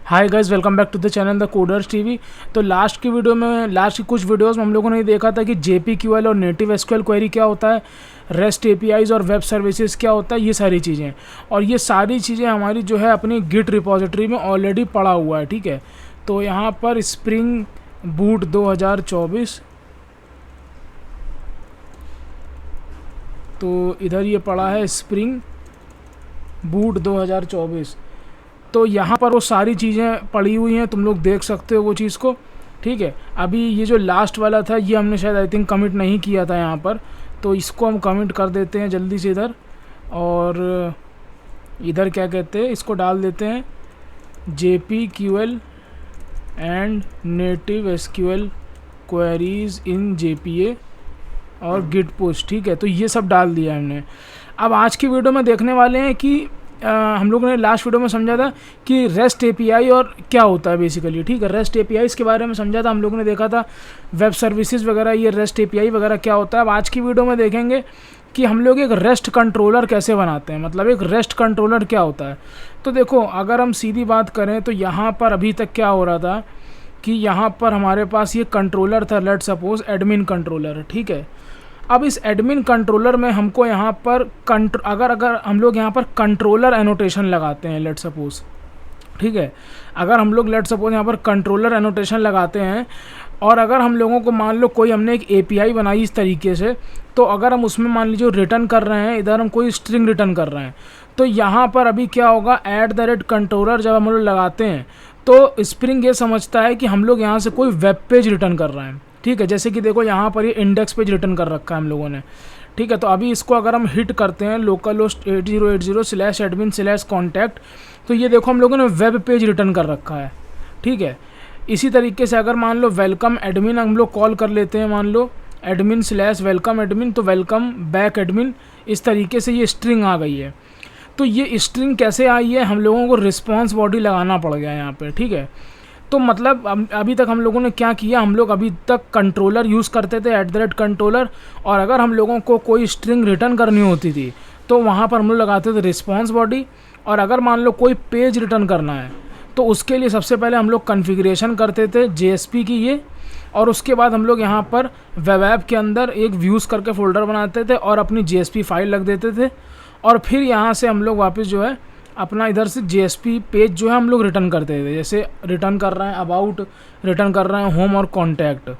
Hi guys, welcome back to the channel the coders TV. तो last की कुछ videos में हम लोगों ने देखा था कि JPQL और नेटिव एसक्यूएल क्वेरी क्या होता है, रेस्ट एपीआईज और वेब सर्विसेज क्या होता है, ये सारी चीज़ें। और ये सारी चीज़ें हमारी जो है अपनी गिट रिपॉजिटरी में ऑलरेडी पड़ा हुआ है, ठीक है। तो यहाँ पर स्प्रिंग बूट 2024, तो इधर ये पड़ा है स्प्रिंग बूट 2024। तो यहाँ पर वो सारी चीज़ें पड़ी हुई हैं, तुम लोग देख सकते हो वो चीज़ को, ठीक है। अभी ये जो लास्ट वाला था ये हमने शायद आई थिंक कमिट नहीं किया था यहाँ पर, तो इसको हम कमिट कर देते हैं जल्दी से इधर। और इधर क्या कहते हैं, इसको डाल देते हैं JPQL and native SQL queries in JPA और गिट पुश, ठीक है। तो ये सब डाल दिया हमने। अब आज की वीडियो में देखने वाले हैं कि हम लोगों ने लास्ट वीडियो में समझा था कि रेस्ट एपीआई और क्या होता है बेसिकली, ठीक है। रेस्ट एपीआई के बारे में समझा था हम लोगों ने, देखा था वेब सर्विसेज वगैरह, ये रेस्ट एपीआई वगैरह क्या होता है। अब आज की वीडियो में देखेंगे कि हम लोग एक रेस्ट कंट्रोलर कैसे बनाते हैं, मतलब एक रेस्ट कंट्रोलर क्या होता है। तो देखो, अगर हम सीधी बात करें तो यहाँ पर अभी तक क्या हो रहा था कि यहाँ पर हमारे पास ये कंट्रोलर था, लेट सपोज एडमिन कंट्रोलर, ठीक है। अब इस एडमिन कंट्रोलर में हमको यहाँ पर अगर हम लोग यहाँ पर कंट्रोलर एनोटेशन लगाते हैं, लेट सपोज, ठीक है। अगर हम लोग लेट सपोज यहाँ पर कंट्रोलर एनोटेशन लगाते हैं और अगर हम लोगों को मान लो कोई हमने एक एपीआई बनाई इस तरीके से, तो अगर हम उसमें मान लीजिए रिटर्न कर रहे हैं, इधर हम कोई स्ट्रिंग रिटर्न कर रहे हैं, तो यहाँ पर अभी क्या होगा, @कंट्रोलर जब हम लोग लगाते हैं तो स्प्रिंग ये समझता है कि हम लोग यहाँ से कोई वेब पेज रिटर्न कर रहे हैं, ठीक है। जैसे कि देखो यहाँ पर ये इंडेक्स पेज रिटर्न कर रखा है हम लोगों ने, ठीक है। तो अभी इसको अगर हम हिट करते हैं localhost 8080/admin/contact, तो ये देखो हम लोगों ने वेब पेज रिटर्न कर रखा है, ठीक है। इसी तरीके से अगर मान लो वेलकम एडमिन हम लोग कॉल कर लेते हैं, मान लो admin/welcome admin, तो वेलकम बैक एडमिन, इस तरीके से ये स्ट्रिंग आ गई है। तो ये स्ट्रिंग कैसे आई है, हम लोगों को रिस्पॉन्स बॉडी लगाना पड़ गया यहाँ पर, ठीक है। तो मतलब अभी तक हम लोगों ने क्या किया, हम लोग अभी तक कंट्रोलर यूज़ करते थे @कंट्रोलर, और अगर हम लोगों को कोई स्ट्रिंग रिटर्न करनी होती थी तो वहाँ पर हम लोग लगाते थे रिस्पॉन्स बॉडी। और अगर मान लो कोई पेज रिटर्न करना है तो उसके लिए सबसे पहले हम लोग कॉन्फ़िगरेशन करते थे JSP की ये, और उसके बाद हम लोग यहाँ पर वेब ऐप के अंदर एक व्यूज़ करके फ़ोल्डर बनाते थे और अपनी JSP फाइल रख देते थे, और फिर यहाँ से हम लोग वापस जो है अपना इधर से JSP पेज जो है हम लोग रिटर्न करते थे। जैसे रिटर्न कर रहे हैं अबाउट, रिटर्न कर रहे हैं होम और कॉन्टैक्ट,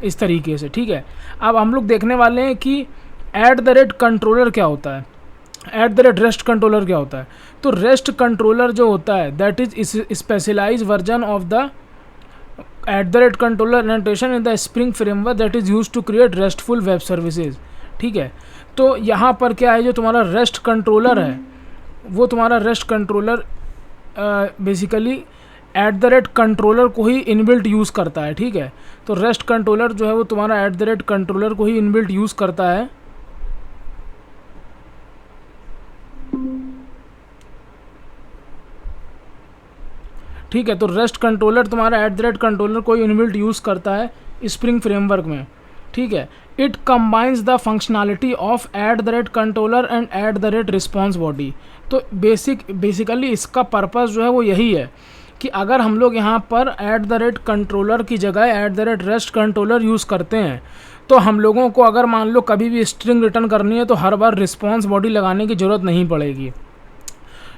इस तरीके से, ठीक है। अब हम लोग देखने वाले हैं कि कंट्रोलर क्या होता है, रेस्ट कंट्रोलर क्या होता है। तो रेस्ट कंट्रोलर जो होता है that is specialise version of the controller annotation in the spring framework that is use to create RESTful web services, ठीक है। तो यहाँ पर क्या है, जो तुम्हारा रेस्ट कंट्रोलर है वो तुम्हारा रेस्ट कंट्रोलर बेसिकली कंट्रोलर को ही इनबिल्ट यूज़ करता है, ठीक है। तो रेस्ट कंट्रोलर जो है वो तुम्हारा कंट्रोलर को ही इनबिल्ट यूज़ करता है, ठीक है। तो रेस्ट कंट्रोलर तुम्हारा कंट्रोलर को ही इनबिल्ट यूज़ करता है स्प्रिंग फ्रेमवर्क में, ठीक है। It combines the functionality of controller and response body. तो बेसिकली इसका पर्पस जो है वो यही है कि अगर हम लोग यहाँ पर कंट्रोलर की जगह रेस्ट कंट्रोलर यूज़ करते हैं तो हम लोगों को अगर मान लो कभी भी स्ट्रिंग रिटर्न करनी है तो हर बार रिस्पॉन्स बॉडी लगाने की ज़रूरत नहीं पड़ेगी,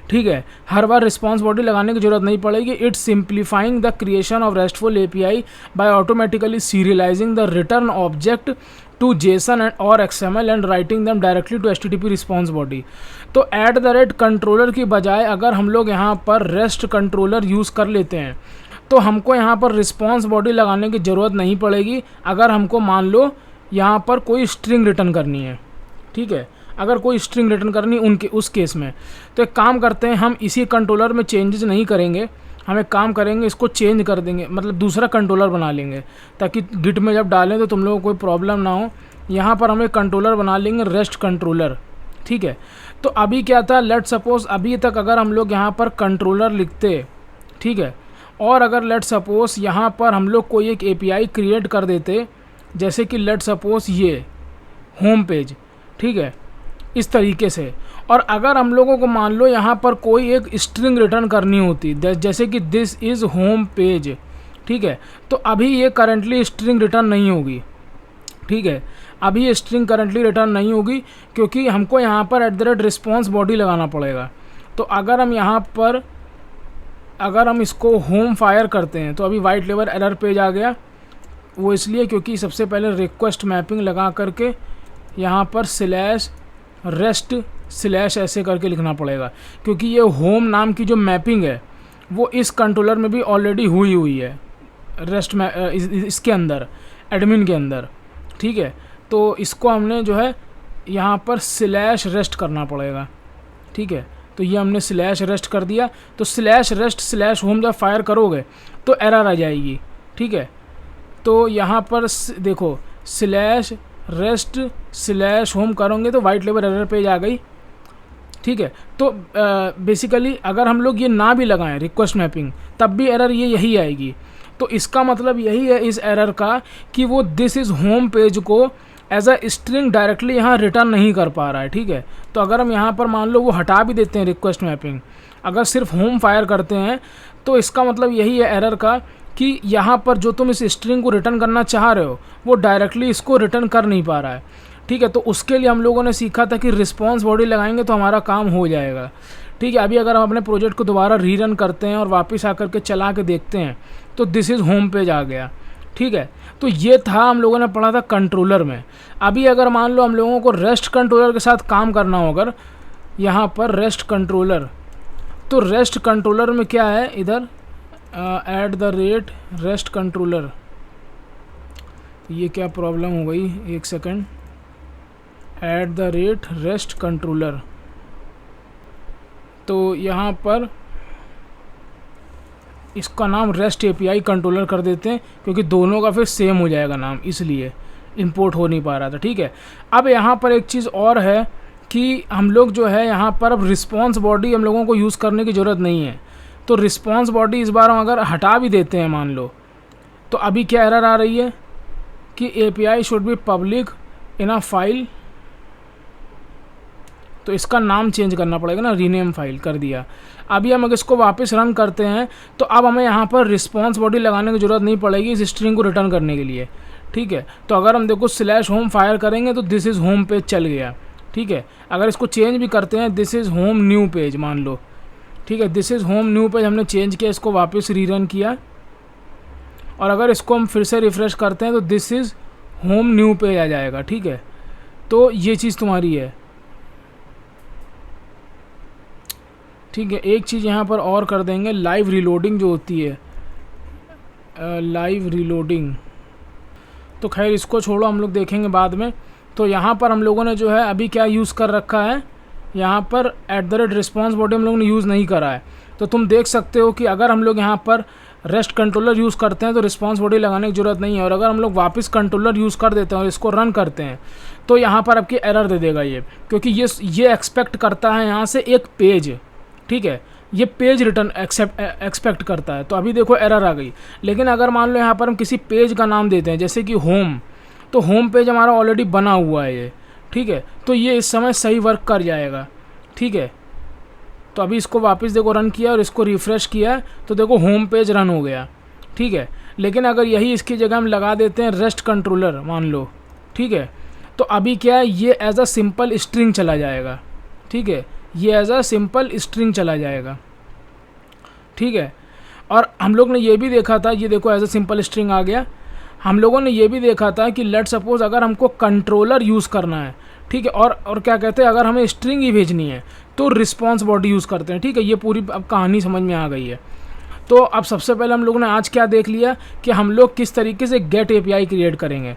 ठीक है। हर बार रिस्पॉन्स बॉडी लगाने की जरूरत नहीं पड़ेगी। It's simplifying the creation of RESTful API by automatically serializing the return object to JSON और XML and writing them directly to HTTP response body. तो कंट्रोलर की बजाय अगर हम लोग यहाँ पर रेस्ट कंट्रोलर यूज़ कर लेते हैं तो हमको यहाँ पर रिस्पॉन्स बॉडी लगाने की ज़रूरत नहीं पड़ेगी अगर हमको मान लो यहाँ पर कोई स्ट्रिंग रिटर्न करनी है, ठीक है। अगर कोई स्ट्रिंग रिटर्न करनी उस केस में, तो एक काम करते हैं, हम इसी कंट्रोलर में चेंजेस नहीं करेंगे, हम एक काम करेंगे, इसको चेंज कर देंगे, मतलब दूसरा कंट्रोलर बना लेंगे ताकि गिट में जब डालें तो तुम लोगों को कोई प्रॉब्लम ना हो। यहाँ पर हम एक कंट्रोलर बना लेंगे रेस्ट कंट्रोलर, ठीक है। तो अभी क्या था, लेट सपोज अभी तक अगर हम लोग यहाँ पर कंट्रोलर लिखते, ठीक है, और अगर लेट सपोज यहाँ पर हम लोग कोई एक एपीआई क्रिएट कर देते, जैसे कि लेट सपोज ये होम पेज, ठीक है। इस तरीके से। और अगर हम लोगों को मान लो यहाँ पर कोई एक स्ट्रिंग रिटर्न करनी होती, जैसे कि दिस इज़ होम पेज, ठीक है, तो अभी ये करंटली स्ट्रिंग रिटर्न नहीं होगी, ठीक है, अभी ये स्ट्रिंग करंटली रिटर्न नहीं होगी क्योंकि हमको यहाँ पर @response बॉडी लगाना पड़ेगा। तो अगर हम यहाँ पर अगर हम इसको होम फायर करते हैं तो अभी वाइट लेवल एरर पेज आ गया। वो इसलिए क्योंकि सबसे पहले रिक्वेस्ट मैपिंग लगा करके यहाँ पर /rest/ ऐसे करके लिखना पड़ेगा, क्योंकि ये होम नाम की जो मैपिंग है वो इस कंट्रोलर में भी ऑलरेडी हुई है, रेस्ट में इसके अंदर एडमिन के अंदर, ठीक है। तो इसको हमने जो है यहाँ पर /rest करना पड़ेगा, ठीक है। तो ये हमने /rest कर दिया। तो /rest/home जब फायर करोगे तो एरर आ जाएगी, ठीक है। तो यहाँ पर देखो /rest/home करोगे तो वाइट लेवल एरर पेज आ गई, ठीक है। तो बेसिकली अगर हम लोग ये ना भी लगाएं रिक्वेस्ट मैपिंग तब भी एरर यही आएगी। तो इसका मतलब यही है इस एरर का कि वो दिस इज़ होम पेज को एज अ स्ट्रिंग डायरेक्टली यहाँ रिटर्न नहीं कर पा रहा है, ठीक है। तो अगर हम यहाँ पर मान लो वो हटा भी देते हैं रिक्वेस्ट मैपिंग, अगर सिर्फ होम फायर करते हैं तो इसका मतलब यही है एरर का कि यहाँ पर जो तुम इस स्ट्रिंग को रिटर्न करना चाह रहे हो वो डायरेक्टली इसको रिटर्न कर नहीं पा रहा है, ठीक है। तो उसके लिए हम लोगों ने सीखा था कि रिस्पॉन्स बॉडी लगाएंगे तो हमारा काम हो जाएगा, ठीक है। अभी अगर हम अपने प्रोजेक्ट को दोबारा रीरन करते हैं और वापस आकर के चला के देखते हैं तो दिस इज़ होम पेज आ गया, ठीक है। तो ये था हम लोगों ने पढ़ा था कंट्रोलर में। अभी अगर मान लो हम लोगों को रेस्ट कंट्रोलर के साथ काम करना हो, अगर यहाँ पर रेस्ट कंट्रोलर, तो रेस्ट कंट्रोलर में क्या है इधर @rest कंट्रोलर, ये क्या प्रॉब्लम हो गई, एक सेकंड, @rest कंट्रोलर। तो यहाँ पर इसका नाम रेस्ट API कंट्रोलर कर देते हैं क्योंकि दोनों का फिर सेम हो जाएगा नाम, इसलिए इंपोर्ट हो नहीं पा रहा था, ठीक है। अब यहाँ पर एक चीज़ और है कि हम लोग जो है यहाँ पर अब रिस्पॉन्स बॉडी हम लोगों को यूज़ करने की ज़रूरत नहीं है। तो रिस्पॉन्स बॉडी इस बार हम अगर हटा भी देते हैं मान लो, तो अभी क्या एरर आ रही है कि API should be public in a file, तो इसका नाम चेंज करना पड़ेगा ना, रीनेम फाइल कर दिया। अभी हम अगर इसको वापस रन करते हैं तो अब हमें यहाँ पर रिस्पॉन्स बॉडी लगाने की ज़रूरत नहीं पड़ेगी इस स्ट्रिंग को रिटर्न करने के लिए, ठीक है। तो अगर हम देखो /home फायर करेंगे तो दिस इज़ होम पेज चल गया, ठीक है। अगर इसको चेंज भी करते हैं this is home new page मान लो, ठीक है, this is home new page हमने चेंज किया, इसको वापस रीरन किया, और अगर इसको हम फिर से रिफ़्रेश करते हैं तो this is home new page आ जाएगा, ठीक है। तो ये चीज़ तुम्हारी है, ठीक है। एक चीज़ यहाँ पर और कर देंगे, लाइव रीलोडिंग जो होती है, लाइव रीलोडिंग, तो खैर इसको छोड़ो, हम लोग देखेंगे बाद में। तो यहाँ पर हम लोगों ने जो है अभी क्या यूज़ कर रखा है, यहाँ पर @response बॉडी हम लोगों ने यूज़ नहीं करा है। तो तुम देख सकते हो कि अगर हम लोग यहाँ पर रेस्ट कंट्रोलर यूज़ करते हैं तो रिस्पॉन्स बॉडी लगाने की ज़रूरत नहीं है, और अगर हम लोग वापस कंट्रोलर यूज़ कर देते हैं और इसको रन करते हैं तो यहाँ पर आपकी एरर दे देगा ये, क्योंकि ये एक्सपेक्ट करता है यहाँ से एक पेज, ठीक है, ये पेज रिटर्न एक्सपेक्ट करता है। तो अभी देखो एरर आ गई। लेकिन अगर मान लो यहाँ पर हम किसी पेज का नाम देते हैं जैसे कि होम, तो होम पेज हमारा ऑलरेडी बना हुआ है ये, ठीक है। तो ये इस समय सही वर्क कर जाएगा, ठीक है। तो अभी इसको वापस देखो रन किया और इसको रिफ़्रेश किया तो देखो होम पेज रन हो गया, ठीक है। लेकिन अगर यही इसकी जगह हम लगा देते हैं रेस्ट कंट्रोलर मान लो, ठीक है, तो अभी क्या है ये एज अ सिंपल स्ट्रिंग चला जाएगा, ठीक है, ये एज अ सिंपल स्ट्रिंग चला जाएगा, ठीक है। और हम लोग ने ये भी देखा था, ये देखो एज अ सिंपल स्ट्रिंग आ गया। हम लोगों ने ये भी देखा था कि लेट सपोज अगर हमको कंट्रोलर यूज़ करना है, ठीक है, और क्या कहते हैं अगर हमें स्ट्रिंग ही भेजनी है तो रिस्पॉन्स बॉडी यूज़ करते हैं, ठीक है। ये पूरी अब कहानी समझ में आ गई है। तो अब सबसे पहले हम लोगों ने आज क्या देख लिया कि हम लोग किस तरीके से गेट API क्रिएट करेंगे।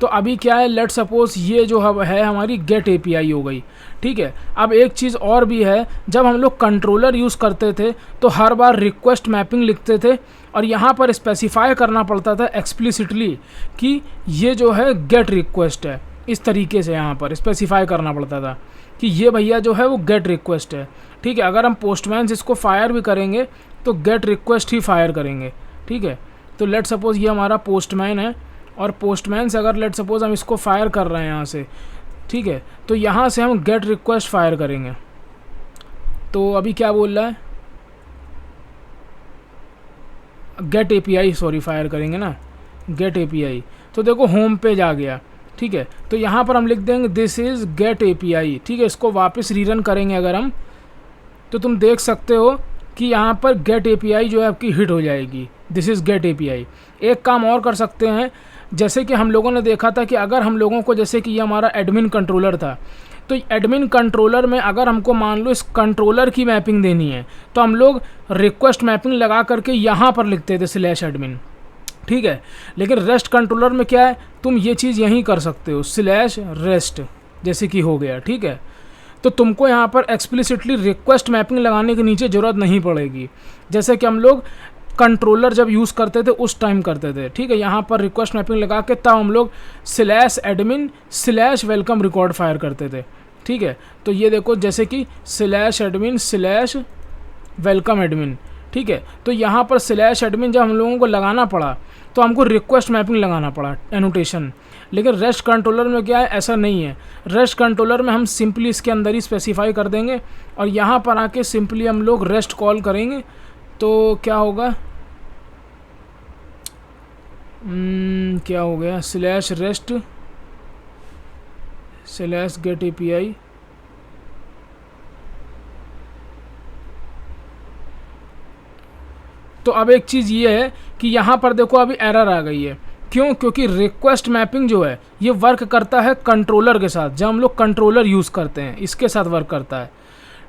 तो अभी क्या है, लेट सपोज ये जो है हमारी गेट API हो गई, ठीक है। अब एक चीज़ और भी है, जब हम लोग कंट्रोलर यूज़ करते थे तो हर बार रिक्वेस्ट मैपिंग लिखते थे और यहाँ पर स्पेसिफाई करना पड़ता था एक्सप्लिसिटली कि ये जो है गेट रिक्वेस्ट है, इस तरीके से यहाँ पर स्पेसिफाई करना पड़ता था कि ये भैया जो है वो गेट रिक्वेस्ट है, ठीक है। अगर हम पोस्टमैन इसको फायर भी करेंगे तो गेट रिक्वेस्ट ही फायर करेंगे, ठीक है। तो लेट सपोज ये हमारा पोस्टमैन है और पोस्टमैन से अगर लेट सपोज हम इसको फायर कर रहे हैं यहाँ से, ठीक है। तो यहाँ से हम गेट रिक्वेस्ट फायर करेंगे। तो अभी क्या बोल रहा है, गेट एपीआई सॉरी फायर करेंगे ना, गेट एपीआई। तो देखो होम पेज आ गया, ठीक है। तो यहाँ पर हम लिख देंगे दिस इज़ गेट एपीआई, ठीक है। इसको वापस रीरन करेंगे अगर हम, तो तुम देख सकते हो कि यहाँ पर गेट एपीआई जो है आपकी हिट हो जाएगी, दिस इज़ गेट एपीआई। एक काम और कर सकते हैं, जैसे कि हम लोगों ने देखा था कि अगर हम लोगों को, जैसे कि ये हमारा एडमिन कंट्रोलर था, तो एडमिन कंट्रोलर में अगर हमको मान लो इस कंट्रोलर की मैपिंग देनी है, तो हम लोग रिक्वेस्ट मैपिंग लगा करके यहाँ पर लिखते थे स्लैश एडमिन, ठीक है। लेकिन रेस्ट कंट्रोलर में क्या है, तुम ये चीज़ यहीं कर सकते हो, स्लैश रेस्ट, जैसे कि हो गया, ठीक है। तो तुमको यहाँ पर एक्सप्लिसिटली रिक्वेस्ट मैपिंग लगाने की नीचे ज़रूरत नहीं पड़ेगी, जैसे कि हम लोग कंट्रोलर जब यूज़ करते थे उस टाइम करते थे, ठीक है। यहाँ पर रिक्वेस्ट मैपिंग लगा के तब हम लोग slash admin slash welcome record fire करते थे, ठीक है। तो ये देखो जैसे कि slash admin slash welcome admin, ठीक है। तो यहाँ पर स्लैश एडमिन जब हम लोगों को लगाना पड़ा तो हमको रिक्वेस्ट मैपिंग लगाना पड़ा एनोटेशन। लेकिन रेस्ट कंट्रोलर में क्या है, ऐसा नहीं है। रेस्ट कंट्रोलर में हम सिंपली इसके अंदर ही स्पेसिफाई कर देंगे और यहाँ पर आके सिंपली हम लोग रेस्ट कॉल करेंगे। तो क्या होगा, क्या हो गया, slash rest slash get API. तो अब एक चीज़ ये है कि यहाँ पर देखो अभी एरर आ गई है, क्यों? क्योंकि रिक्वेस्ट मैपिंग जो है ये वर्क करता है कंट्रोलर के साथ, जब हम लोग कंट्रोलर यूज़ करते हैं इसके साथ वर्क करता है,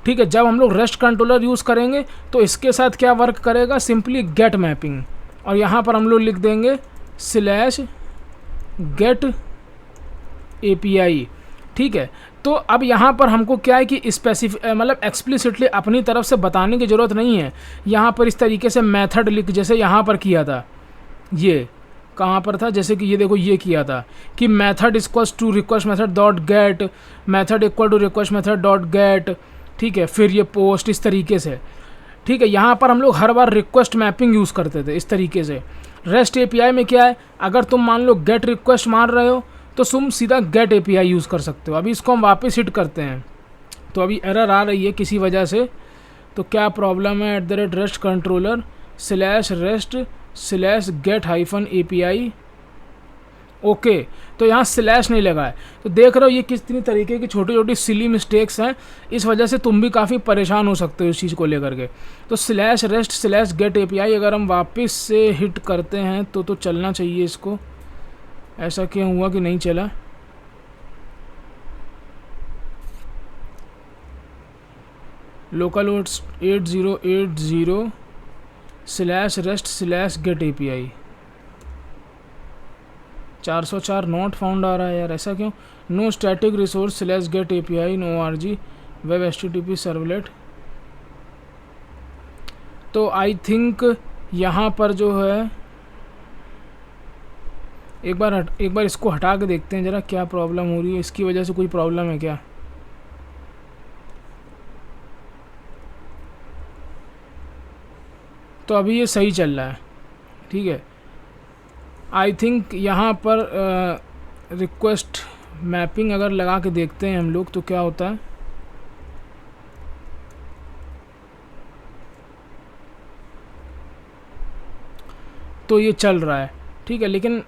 ठीक है। जब हम लोग रेस्ट कंट्रोलर यूज़ करेंगे तो इसके साथ क्या वर्क करेगा, सिंपली गेट मैपिंग, और यहाँ पर हम लोग लिख देंगे स्लैश गेट एपीआई, ठीक है। तो अब यहाँ पर हमको क्या है कि मतलब एक्सप्लिसिटली अपनी तरफ से बताने की ज़रूरत नहीं है। यहाँ पर इस तरीके से मेथड लिख, जैसे यहाँ पर किया था, ये कहाँ पर था, जैसे कि ये देखो ये किया था कि method equals to request method dot get, method equal to request method dot get, ठीक है। फिर ये पोस्ट, इस तरीके से, ठीक है। यहाँ पर हम लोग हर बार रिक्वेस्ट मैपिंग यूज़ करते थे इस तरीके से। रेस्ट एपीआई में क्या है, अगर तुम मान लो गेट रिक्वेस्ट मार रहे हो तो तुम सीधा गेट एपीआई यूज़ कर सकते हो। अभी इसको हम वापस हिट करते हैं तो अभी एरर आ रही है किसी वजह से। तो क्या प्रॉब्लम है, @rest controller slash rest slash gate hyphen API, okay. तो यहाँ स्लैश नहीं लगा है, तो देख रहे हो ये कितनी तरीके की छोटी छोटी सिली मिस्टेक्स हैं, इस वजह से तुम भी काफ़ी परेशान हो सकते हो इस चीज़ को लेकर के। तो slash rest slash get API अगर हम वापस से हिट करते हैं तो चलना चाहिए इसको। ऐसा क्यों हुआ कि नहीं चला, local host 8080 slash rest slash get API 404 not found आ रहा है यार, ऐसा क्यों? No static resource slash get API no RG web HTTP servlet. तो आई थिंक यहाँ पर जो है एक बार इसको हटा के देखते हैं ज़रा क्या प्रॉब्लम हो रही है, इसकी वजह से कोई प्रॉब्लम है क्या। तो अभी ये सही चल रहा है, ठीक है। आई थिंक यहाँ पर रिक्वेस्ट मैपिंग अगर लगा के देखते हैं हम लोग तो क्या होता है। तो ये चल रहा है, ठीक है। लेकिन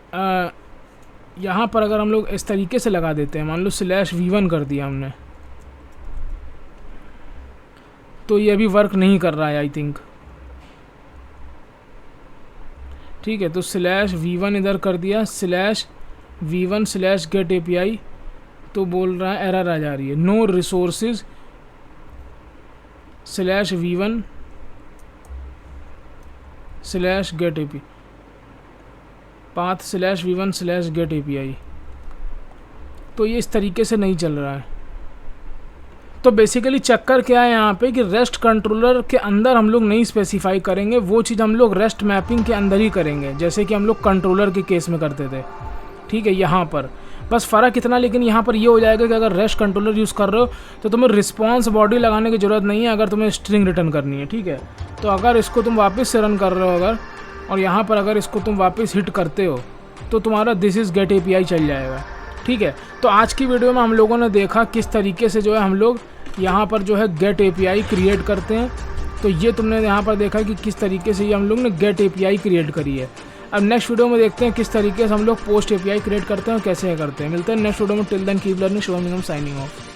यहाँ पर अगर हम लोग इस तरीके से लगा देते हैं, मान लो स्लैश V1 कर दिया हमने, तो ये अभी वर्क नहीं कर रहा है आई थिंक, ठीक है। तो स्लैश V1 इधर कर दिया, slash V1 slash get API, तो बोल रहा है एरर आ जा रही है, no resources slash V1 slash get API path slash V1 slash get API. तो ये इस तरीके से नहीं चल रहा है। तो बेसिकली चक्कर क्या है यहाँ पे कि रेस्ट कंट्रोलर के अंदर हम लोग नहीं स्पेसिफाई करेंगे, वो चीज़ हम लोग रेस्ट मैपिंग के अंदर ही करेंगे, जैसे कि हम लोग कंट्रोलर के केस में करते थे, ठीक है। यहाँ पर बस फ़र्क इतना, लेकिन यहाँ पर ये हो जाएगा कि अगर रेस्ट कंट्रोलर यूज़ कर रहे हो तो तुम्हें रिस्पॉन्स बॉडी लगाने की ज़रूरत नहीं है अगर तुम्हें स्ट्रिंग रिटर्न करनी है, ठीक है। तो अगर इसको तुम वापस से रन कर रहे हो अगर, और यहाँ पर अगर इसको तुम वापस हिट करते हो तो तुम्हारा दिस इज़ गेट एपीआई चल जाएगा, ठीक है। तो आज की वीडियो में हम लोगों ने देखा किस तरीके से जो है हम लोग यहाँ पर जो है गेट एपीआई क्रिएट करते हैं। तो ये तुमने यहाँ पर देखा कि किस तरीके से ये हम लोग ने गेट एपीआई क्रिएट करी है। अब नेक्स्ट वीडियो में देखते हैं किस तरीके से हम लोग पोस्ट एपीआई क्रिएट करते हैं और कैसे करते हैं। मिलते हैं नेक्स्ट वीडियो में। Till then keep learning, Shubham Nigam signing of.